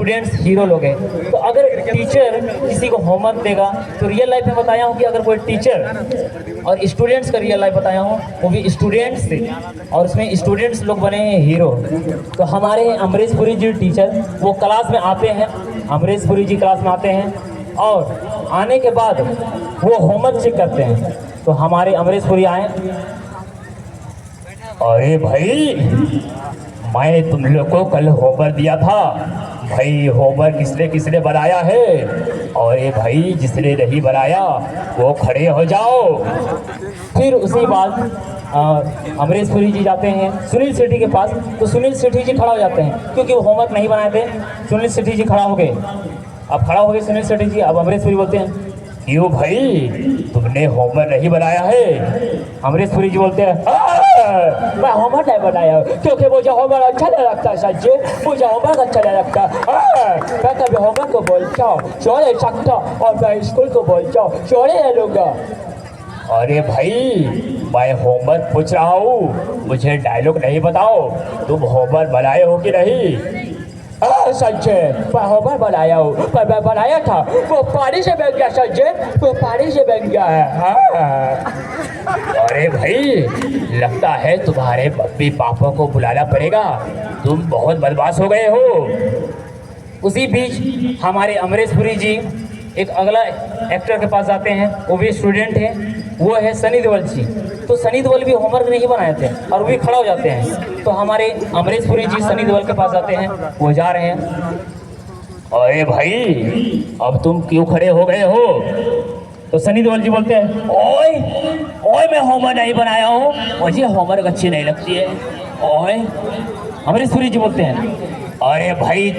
Students hero लोग हैं। तो अगर टीचर किसी को होमवर्क देगा तो रियल लाइफ में बताया हूँ कि अगर कोई टीचर और स्टूडेंट्स का रियल लाइफ बताया हूँ, वो भी स्टूडेंट्स थे और उसमें स्टूडेंट्स लोग बने हैं हीरो। तो हमारे अमरीश पुरी जी टीचर वो क्लास में आते हैं, अमरीश पुरी जी क्लास में आते हैं और आने के बाद वो होमवर्क चेक करते हैं। तो हमारे अमरीश पुरी आए, अरे भाई मैं तुम लोग को कल होमवर्क दिया था भाई, होमवर्क किसने बनाया है? और ये भाई जिसने नहीं बनाया वो खड़े हो जाओ। फिर उसी बाद अमरीश पुरी जी जाते हैं सुनील शेट्टी के पास। तो सुनील शेट्टी जी खड़ा हो जाते हैं क्योंकि वो होमवर्क नहीं बनाए थे। सुनील शेट्टी जी खड़ा हो गए, अब खड़ा हो गए सुनील शेट्टी जी। अब अमरीश पुरी बोलते हैं, क्यों भाई तुमने होमवर्क नहीं बनाया है? अमरीश पुरी जी बोलते हैं, मैं होमवर्क नहीं बनाया क्योंकि मुझे होमवर्क अच्छा नहीं लगता सर जी, मुझे होमवर्क अच्छा नहीं लगता। मैं कभी होमवर्क को बोलता हूँ सो नहीं सकता और मैं स्कूल को बोलता हूँ सो नहीं लूँगा। अरे भाई मैं होमवर्क पूछ रहा हूँ, मुझे डायलॉग नहीं बताओ, तुम होमवर्क बनाए हो कि नहीं? संजय मैं होमवर्क बनाया हूँ, पर मैं बनाया था वो पानी से बन गया संजय, वो पानी से बन गया है। अरे भाई लगता है तुम्हारे मम्मी पापा को बुलाना पड़ेगा, तुम बहुत बदमाश हो गए हो। उसी बीच हमारे अमरीश पुरी जी एक अगला एक्टर के पास जाते हैं, वो भी स्टूडेंट है, वो है सनी देओल जी। तो सनी देओल भी होमवर्क नहीं बनाए थे और वो भी खड़ा हो जाते हैं। तो हमारे अमरीश पुरी जी सनी देओल के पास जाते हैं, वो जा रहे हैं, अरे भाई अब तुम क्यों खड़े हो गए हो? तो सनी देओल जी बोलते हैं, ओए ओए मैं होमवर्क नहीं बनाया हूँ, मुझे होमवर्क अच्छी नहीं लगती है। ओए अमरीश पुरी जी बोलते हैं, अरे भाई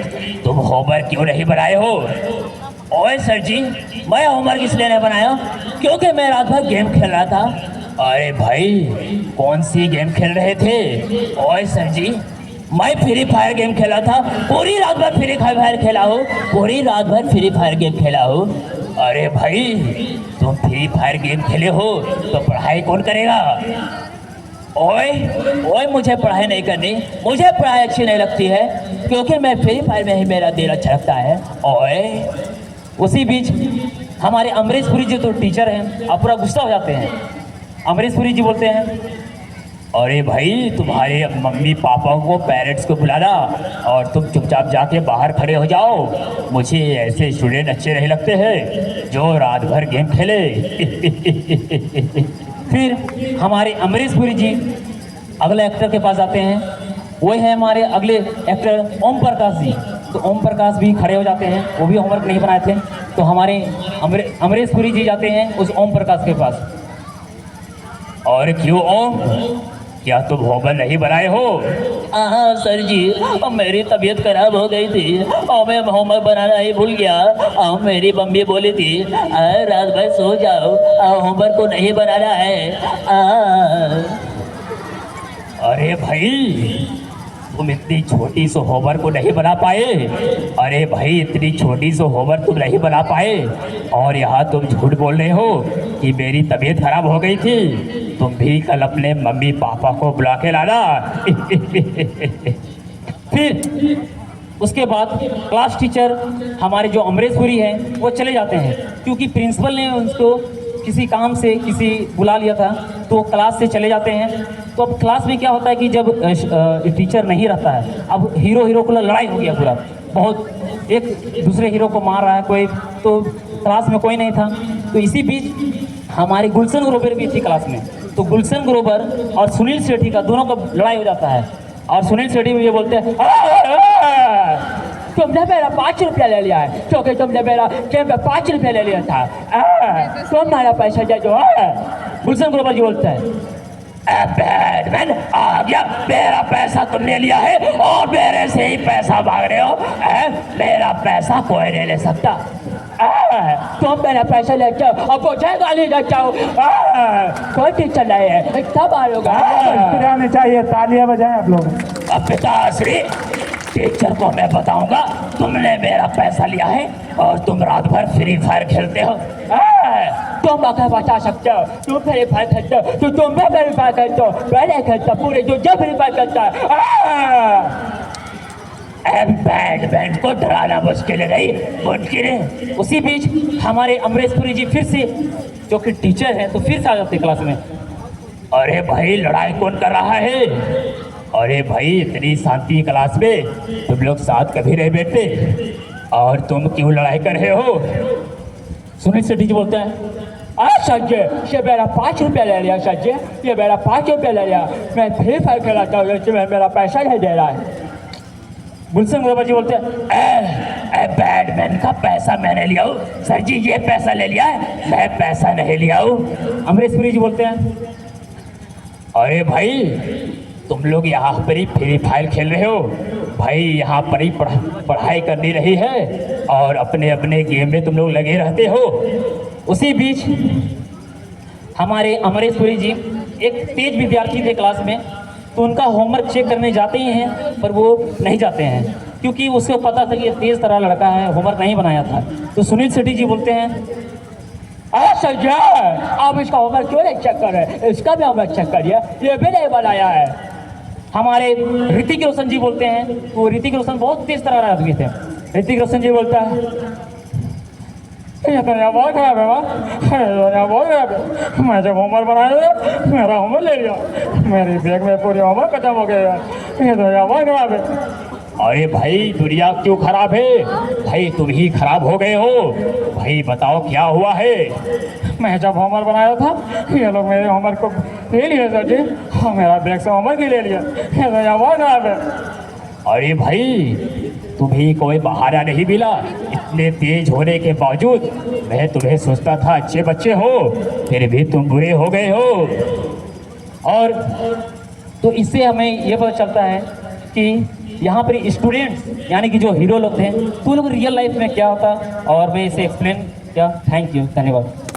तुम होमवर्क क्यों नहीं बनाए हो? ओए सर जी मैं होमवर्क इसलिए नहीं बनाया क्योंकि मैं रात भर गेम खेल रहा था। अरे भाई कौन सी गेम खेल रहे थे? ओए सर जी मैं फ्री फायर गेम खेला था, पूरी रात भर फ्री फायर खेला हूँ, पूरी रात भर फ्री फायर गेम खेला हूँ। अरे भाई तुम फ्री फायर गेम खेले हो तो पढ़ाई कौन करेगा? ओए ओए मुझे पढ़ाई नहीं करनी, मुझे पढ़ाई अच्छी नहीं लगती है क्योंकि मैं फ्री फायर में ही मेरा दिल अच्छा लगता है। ओए उसी बीच हमारे अमरीश पुरी जी तो टीचर हैं, अब पूरा गुस्सा हो जाते हैं। अमरीश पुरी जी बोलते हैं, अरे भाई तुम्हारे मम्मी पापा को पेरेंट्स को बुलाना और तुम चुपचाप जाके बाहर खड़े हो जाओ, मुझे ऐसे स्टूडेंट अच्छे नहीं लगते हैं जो रात भर गेम खेले। फिर हमारे अमरीश पुरी जी अगले एक्टर के पास आते हैं, वो है हमारे अगले एक्टर ओम प्रकाश जी। तो ओम प्रकाश भी खड़े हो जाते हैं, वो भी होमवर्क नहीं बनाए थे। तो हमारे अमरीश पुरी जी जाते हैं उस ओम प्रकाश के पास, और क्यों ओम क्या तुम होमवर्क नहीं बनाए हो? हाँ सर जी मेरी तबीयत खराब हो गई थी और मैं होमवर्क बनाना ही भूल गया और मेरी मम्मी बोली थी रात भर सो जाओ, होमवर्क को नहीं बनाना है। अरे भाई तुम इतनी छोटी सी होमवर्क को नहीं बना पाए? अरे भाई इतनी छोटी सी होमवर्क तुम नहीं बना पाए और यहाँ तुम झूठ बोल रहे हो कि मेरी तबीयत खराब हो गई थी। तुम भी कल अपने मम्मी पापा को बुला के लाना। फिर उसके बाद क्लास टीचर हमारे जो अमरीश पुरी हैं वो चले जाते हैं क्योंकि प्रिंसिपल ने उनको किसी काम से किसी बुला लिया था, तो क्लास से चले जाते हैं। तो अब क्लास में क्या होता है कि जब टीचर नहीं रहता है, अब हीरो को लड़ाई हो गया पूरा, बहुत एक दूसरे हीरो को मार रहा है कोई, तो क्लास में कोई नहीं था। तो इसी बीच हमारी गुलशन ग्रोवर भी थी क्लास में, तो गुलशन ग्रोवर और सुनील शेट्टी का दोनों का लड़ाई हो जाता है और सुनील शेट्टी भी ये बोलते हैं, तुमने मेरा 5 रुपया ले लिया है क्योंकि तुमने मेरा गेम में 5 रुपया ले लिया था, तुम मेरा पैसा दे दो। गुलशन ग्रोवर जी बोलते हैं, बैटमैन आ गया, मेरा पैसा तुमने लिया है और मेरे से ही पैसा मांग रहे हो? मेरा पैसा कोई नहीं ले सकता, तुम मेरा पैसा ले जाओ और मुझे गाली दे जाओ। कोई टीचर नहीं है, इतना मारोगा। चाहिए, तालियां बजाएं आप लोग। अब पिताश्री टीचर को मैं बताऊंगा तुमने मेरा पैसा लिया है और तुम रात भर फ्री फायर खेलते हो। तुम आकर बता सकते हो, तुम फ्री फायर खेलते हो तो तुम भी फ्री फायर खेलते हो, मैं नहीं खेलता, पूरे जो फ्री फायर खेलता है। बैटमैन को डराना मुश्किल नहीं मुमकिन है। उसी बीच हमारे अमरेशपुरी जी फिर से, जो कि टीचर हैं, तो फिर से आ जाते क्लास में। अरे भाई लड़ाई कौन कर रहा है? अरे भाई इतनी शांति क्लास में तुम लोग साथ कभी नहीं बैठते और तुम क्यों लड़ाई कर रहे हो? सुनील सेठी जी बोलते हैं, सर जी ये मेरा 5 रुपया ले लिया सर जी, ये मेरा 5 रुपया ले लिया, मैं फ्री फायर खेलाता हूँ, इसमें मेरा पैसा नहीं दे रहा है। गुलशन ग्रोवर जी बोलते हैं, बैटमैन का पैसा मैंने लिया हूँ सर जी, ये पैसा ले लिया है, मैं पैसा नहीं लिया हूँ। अमरेशपुरी जी बोलते हैं, अरे भाई तुम लोग यहाँ पर ही फ्री फायर खेल रहे हो भाई, यहाँ पर ही पढ़ाई करनी रही है और अपने अपने गेम में तुम लोग लगे रहते हो। उसी बीच हमारे अमरेशपुरी जी एक तेज विद्यार्थी थे क्लास में, तो उनका होमवर्क चेक करने जाते ही हैं, पर वो नहीं जाते हैं क्योंकि उसको पता था कि ये तेज तरह लड़का है, होमवर्क नहीं बनाया था। तो सुनील सेठी जी बोलते हैं, सर जी आप इसका होमवर्क क्यों नहीं चेक कर रहे, इसका भी होमवर्क चेक करिए, ये भी नहीं बनाया है। हमारे ऋतिक रोशन जी बोलते हैं, तो ऋतिक रोशन बहुत तेज तरह आदमी थे। ऋतिक रोशन जी बोलता है, ये तो यहाँ बहुत खराब है, यहाँ बहुत खराब है, मैं जब होमवर्क बनाया था मेरा होमवर्क ले लिया, मेरी बैग में पूरी होमवर्क खत्म हो गया, ये तो यहाँ बहुत खराब है। अरे भाई दुनिया क्यों खराब है भाई, तुम ही खराब हो गए हो भाई, बताओ क्या हुआ है? मैं जब होमवर्क बनाया था ये लोग मेरे होमवर्क को ले लिए सर जी, हाँ मेरा बैग से होमवर्क ही ले लिया, ये तो यहाँ बहुत खराब है। अरे भाई तुम्हें कोई बहाना नहीं मिला, इतने तेज होने के बावजूद मैं तुम्हें सोचता था अच्छे बच्चे हो, फिर भी तुम बुरे हो गए हो। और तो इससे हमें ये पता चलता है कि यहाँ पर स्टूडेंट्स यानी कि जो हीरो लोग थे, तो लोग रियल लाइफ में क्या होता, और मैं इसे एक्सप्लेन किया। थैंक यू, धन्यवाद।